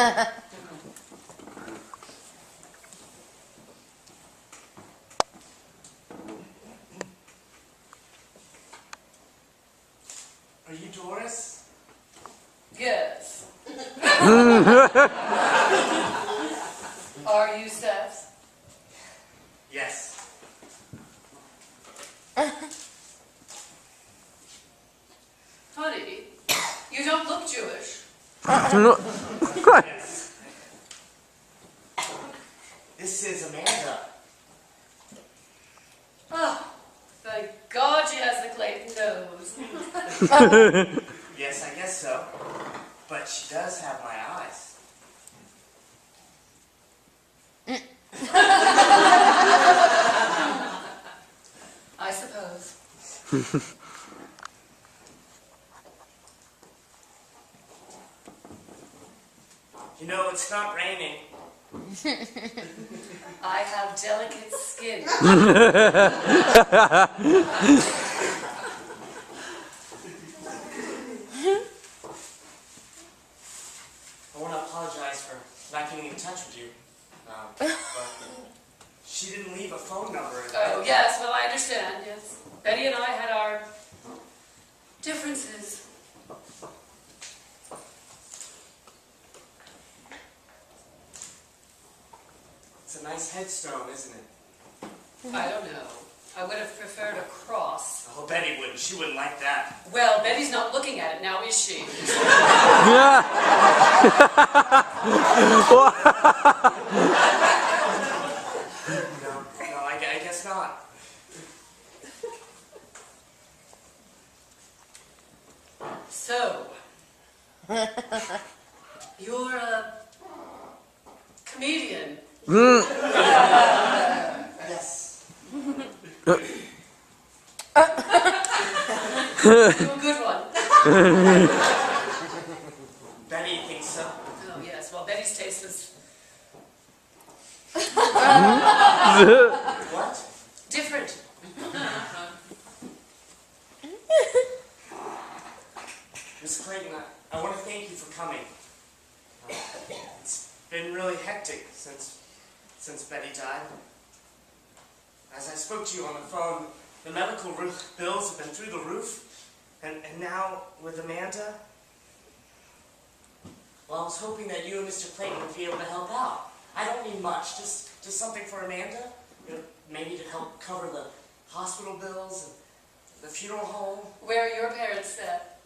Are you Doris? Yes. Are you Seth? Yes. Honey, you don't look Jewish. Yes. This is Amanda. Oh, thank God she has the Clayton nose. Yes, I guess so. But she does have my eyes. I suppose. You know, it's not raining. I have delicate skin. I want to apologize for not getting in touch with you. But she didn't leave a phone number. Oh, yes, well, I understand, yes. Betty and I had our differences. It's a nice headstone, isn't it? I don't know. I would have preferred a cross. Oh, Betty wouldn't. She wouldn't like that. Well, Betty's not looking at it now, is she? No, I guess not. So, you're a comedian. Yes. A good one. Betty thinks so. Oh, yes. Well, Betty's taste was What? different. Miss Clayton, I want to thank you for coming. It's been really hectic since Betty died. As I spoke to you on the phone, the medical bills have been through the roof, and now with Amanda, well, I was hoping that you and Mr. Clayton would be able to help out. I don't need much, just something for Amanda, you know, maybe to help cover the hospital bills and the funeral home. Where are your parents at?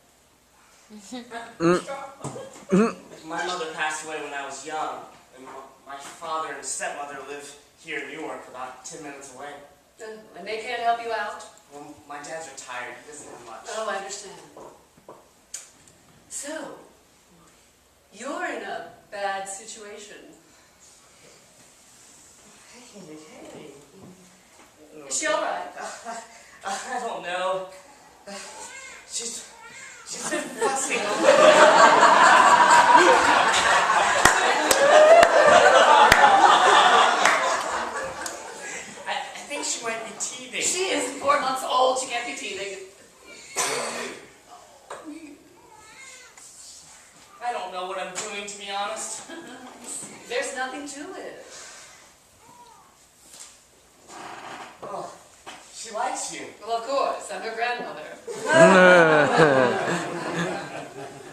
My mother passed away when I was young, and my father and stepmother live here in Newark, about 10 minutes away. And they can't help you out? Well, my dad's retired. He doesn't have much. Oh, I understand. So, you're in a bad situation. Hey. Is she all right? I don't know. She's been fussing over I think she might be teething. She is 4 months old. She can't be teething. I don't know what I'm doing, to be honest. There's nothing to it. Oh, she likes you. Well, of course. I'm her grandmother.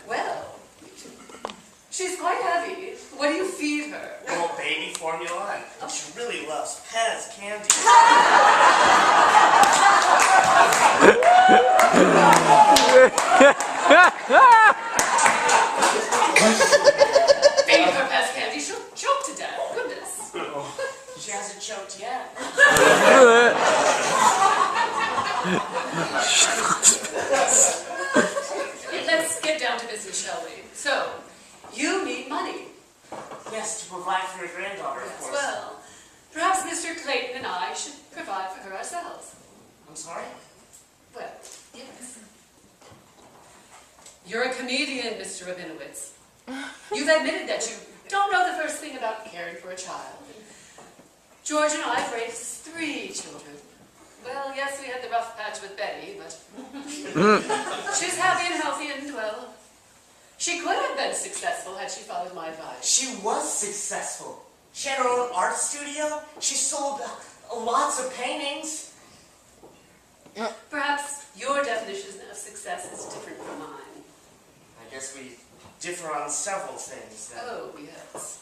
Well, she's quite heavy. What do you feed her? Well, baby formula, and she really loves Pez candy. Feed her Pez candy. She'll choke to death. Goodness. Oh, she hasn't choked yet. Let's get down to business, shall we? So, you need money. Yes, to provide for your granddaughter, of Yes, course. well, perhaps Mr. Clayton and I should provide for her ourselves. I'm sorry? Well, yes. You're a comedian, Mr. Rabinowitz. You've admitted that you don't know the first thing about caring for a child. George and I have raised 3 children. Well, yes, we had the rough patch with Betty, but she's happy and healthy and, well, she could have been successful had had she followed my advice. She was successful. She had her own art studio. She sold lots of paintings. Perhaps your definition of success is different from mine. I guess we differ on several things then. Oh, yes.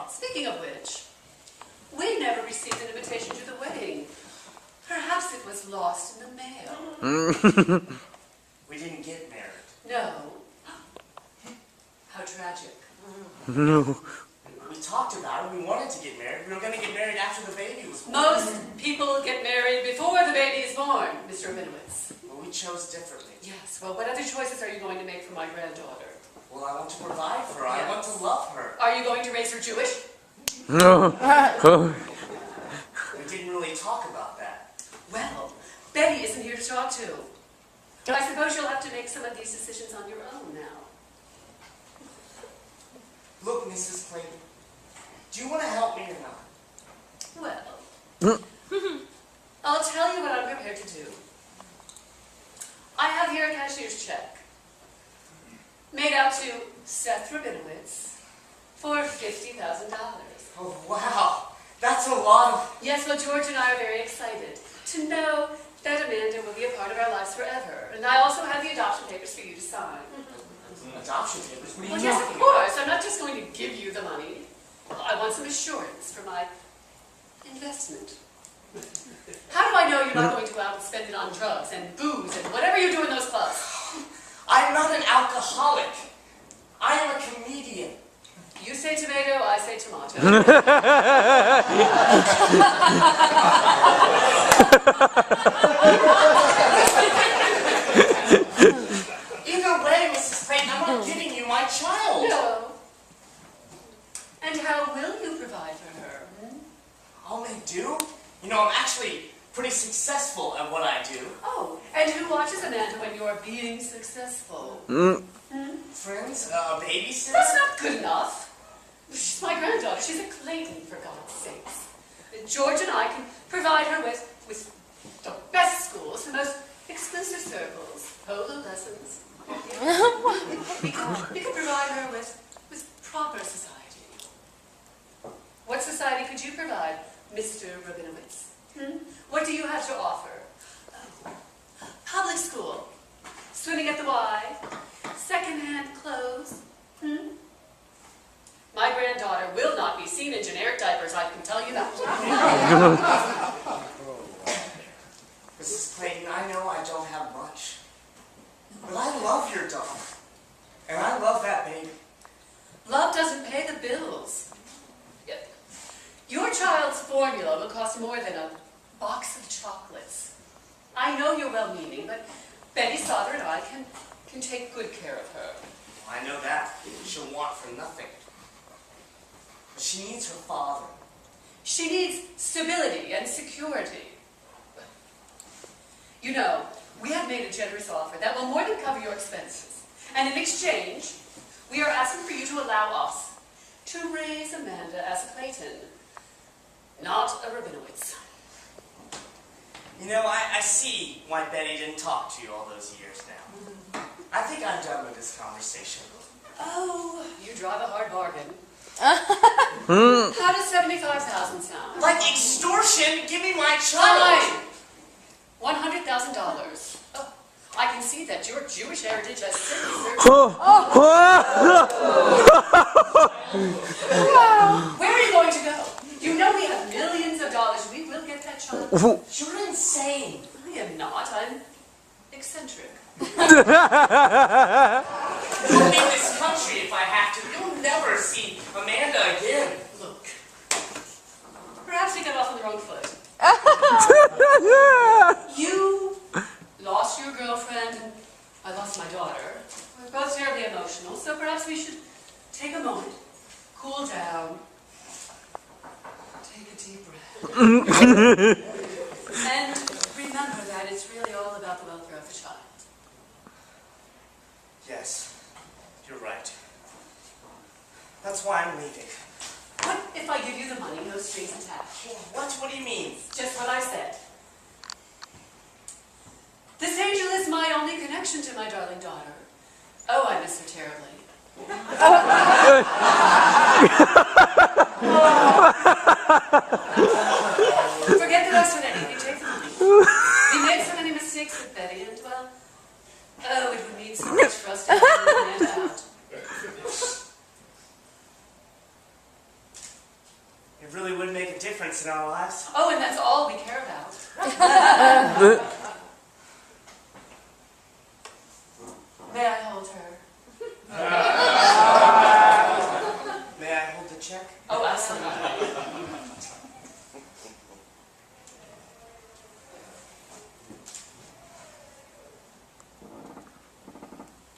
Speaking of which, we never received an invitation to the wedding. Perhaps it was lost in the mail. We didn't get married. No. How tragic. No. We talked about it. We wanted to get married. We were going to get married after the baby was born. Most people get married before the baby is born, Mr. Rabinowitz. But we chose differently. Yes, well, what other choices are you going to make for my granddaughter? Well, I want to provide for her. Yes. I want to love her. Are you going to raise her Jewish? No. We didn't really talk about that. Well, Betty isn't here to talk to. I suppose you'll have to make some of these decisions on your own now. Look, Mrs. Clayton, do you want to help me or not? Well, I'll tell you what I'm prepared to do. I have here a cashier's check made out to Seth Rabinowitz for $50,000. Oh, wow. That's a lot of... Yes, well, George and I are very excited to know that Amanda will be a part of our lives forever. And I also have the adoption papers for you to sign. Adoption papers? What are you Well, yes, of talking course. I'm not just going to give you the money. I want some assurance for my investment. How do I know you're not going to go out and spend it on drugs and booze and whatever you do in those clubs? I'm not an alcoholic. I am a comedian. You say tomato, I say tomato. Either way, Mrs. Clayton, I'm not giving you my child. No. And how will you provide for her? All I do? You know, I'm actually pretty successful at what I do. Oh, and who watches Amanda when you're being successful? Friends? Babysitter? That's not good enough. She's my granddaughter. She's a Clayton, for God's sakes. George and I can provide her with the best schools, the most exclusive circles, polo lessons. We can provide her with proper society. What society could you provide, Mr. Rabinowitz? What do you have to offer? Public school, swimming at the Y, second-hand clothes. My granddaughter will not be seen in generic diapers, I can tell you that. Mrs. Clayton, I know I don't have much. But I love your daughter. And I love that baby. Love doesn't pay the bills. Your child's formula will cost more than a box of chocolates. I know you're well-meaning, but Betty's father and I can take good care of her. I know that. She'll want for nothing. But she needs her father. She needs stability and security. You know, we have made a generous offer that will more than cover your expenses. And in exchange, we are asking for you to allow us to raise Amanda as a Clayton, not a Rabinowitz. You know, I see why Betty didn't talk to you all those years now. I think I'm done with this conversation. Oh, you drive a hard bargain. How does $75,000 sound? Like extortion? Give me my child! Fine! $100,000. Oh, I can see that your Jewish heritage has certainly served. Where are you going to go? You know we have millions of dollars. We will get that child. You're insane. I am not. I'm eccentric. You'll leave this country if I have to. You'll never see Amanda again. Look. Perhaps we got off on the wrong foot. You lost your girlfriend, and I lost my daughter. We're both terribly emotional, so perhaps we should take a moment, cool down, take a deep breath, and remember that it's really all about the welfare of the child. Yes, you're right. That's why I'm leaving. What if I give you the money, no strings attached? What? What do you mean? Just what I said. This angel is my only connection to my darling daughter. Oh, I miss her terribly. Forget that I said anything, take the money. We made so many mistakes with Betty, and well, oh, it would mean so much for us to have her land out. It really would make a difference in our lives. Oh, and that's all we care about. May I hold her? May I hold the check? Oh, absolutely.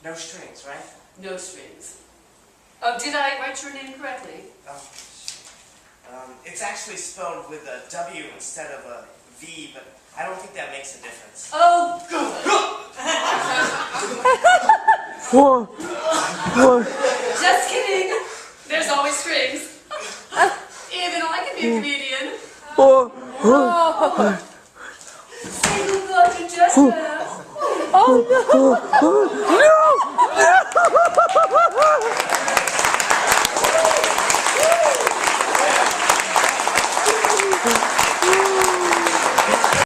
No strings, right? No strings. Oh, did I write your name correctly? Oh, it's actually spelled with a W instead of a V, but I don't think that makes a difference. Oh, What? What? just kidding. There's always strings. Even I can be a comedian. What? Say who got you just now. Oh no! No!